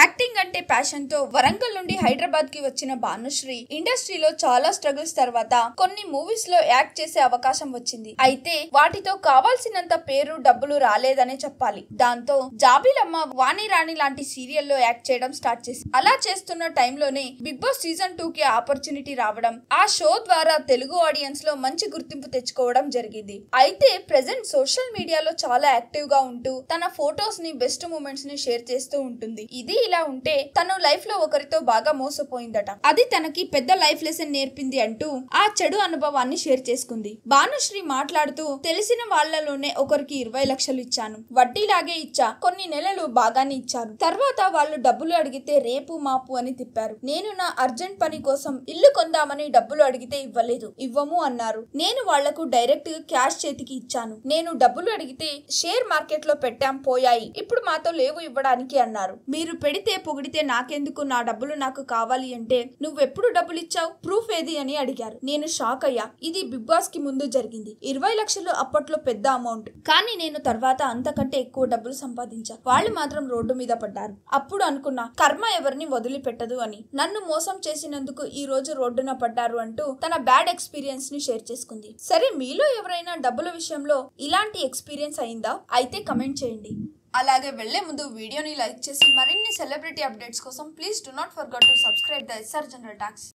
Acting అంటే passion తో వరంగల్ నుండి హైదరాబాద్ కి వచ్చిన భానుశ్రీ ఇండస్ట్రీలో చాలా స్ట్రగుల్స్ తర్వాత కొన్ని మూవీస్ లో యాక్ట్ చేసే అవకాశం వచ్చింది. అయితే వాటితో కావాల్సినంత పేరు డబ్బులు రాలేదనే చెప్పాలి. దాంతో జాబిలమ్మ, వాణి రాణి లాంటి సీరియల్లో యాక్ట్ చేయడం స్టార్ట్ చేసింది. అలా చేస్తున్న టైంలోనే బిగ్ బాస్ సీజన్ 2 కి ఆపర్చునిటీ రావడం, ఆ షో ద్వారా తెలుగు ఆడియన్స్ లో మంచి గుర్తింపు తెచ్చుకోవడం జరిగింది. అయితే ప్రెసెంట్ సోషల్ మీడియాలో చాలా యాక్టివ్ గా ఉంటూ తన ఫోటోస్ ని, బెస్ట్ మూమెంట్స్ ని షేర్ చేస్తూ ఉంటుంది. ఇది ఇలా ఉంటే తను లైఫ్ లో ఒకరితో బాగా మోసపోయిందట. అది తనకి పెద్ద లైఫ్ లెసన్ నేర్పింది అంటూ ఆ చెడు అనుభవాన్ని షేర్ చేసుకుంది. భానుశ్రీ మాట్లాడుతూ, తెలిసిన వాళ్లలోనే ఒకరికి 20 లక్షలు ఇచ్చాను, వడ్డీలాగే ఇచ్చా, కొన్ని నెలలు బాగానే ఇచ్చారు, తర్వాత వాళ్ళు డబ్బులు అడిగితే రేపు మాపు అని తిప్పారు. నేను నా అర్జెంట్ పని కోసం ఇల్లు కొందామని డబ్బులు అడిగితే ఇవ్వలేదు, ఇవ్వము అన్నారు. నేను వాళ్లకు డైరెక్ట్ క్యాష్ చేతికి ఇచ్చాను. నేను డబ్బులు అడిగితే షేర్ మార్కెట్ లో పెట్టాం, పోయాయి, ఇప్పుడు మాతో లేవు ఇవ్వడానికి అన్నారు. మీరు పెడితే పొగిడితే నాకెందుకు, నా డబ్బులు నాకు కావాలి అంటే నువ్వెప్పుడు డబ్బులు ఇచ్చావు, ప్రూఫ్ ఏది అని అడిగారు. నేను షాక్ అయ్యా. ఇది బిగ్ బాస్ కి ముందు జరిగింది. 20 లక్షలు అప్పట్లో పెద్ద అమౌంట్, కానీ నేను తర్వాత అంతకంటే ఎక్కువ డబ్బులు సంపాదించా. వాళ్ళు మాత్రం రోడ్డు మీద పడ్డారు. అప్పుడు అనుకున్నా, కర్మ ఎవరిని వదిలిపెట్టదు అని. నన్ను మోసం చేసినందుకు ఈ రోజు రోడ్డున పడ్డారు అంటూ తన బ్యాడ్ ఎక్స్పీరియన్స్ ని షేర్ చేసుకుంది. సరే, మీలో ఎవరైనా డబ్బుల విషయంలో ఇలాంటి ఎక్స్పీరియన్స్ అయిందా? అయితే కమెంట్ చేయండి. అలాగే వెళ్లే ముందు వీడియోని లైక్ చేసి మరిన్ని సెలబ్రిటీ అప్డేట్స్ కోసం please do not forget to subscribe the SR general talks.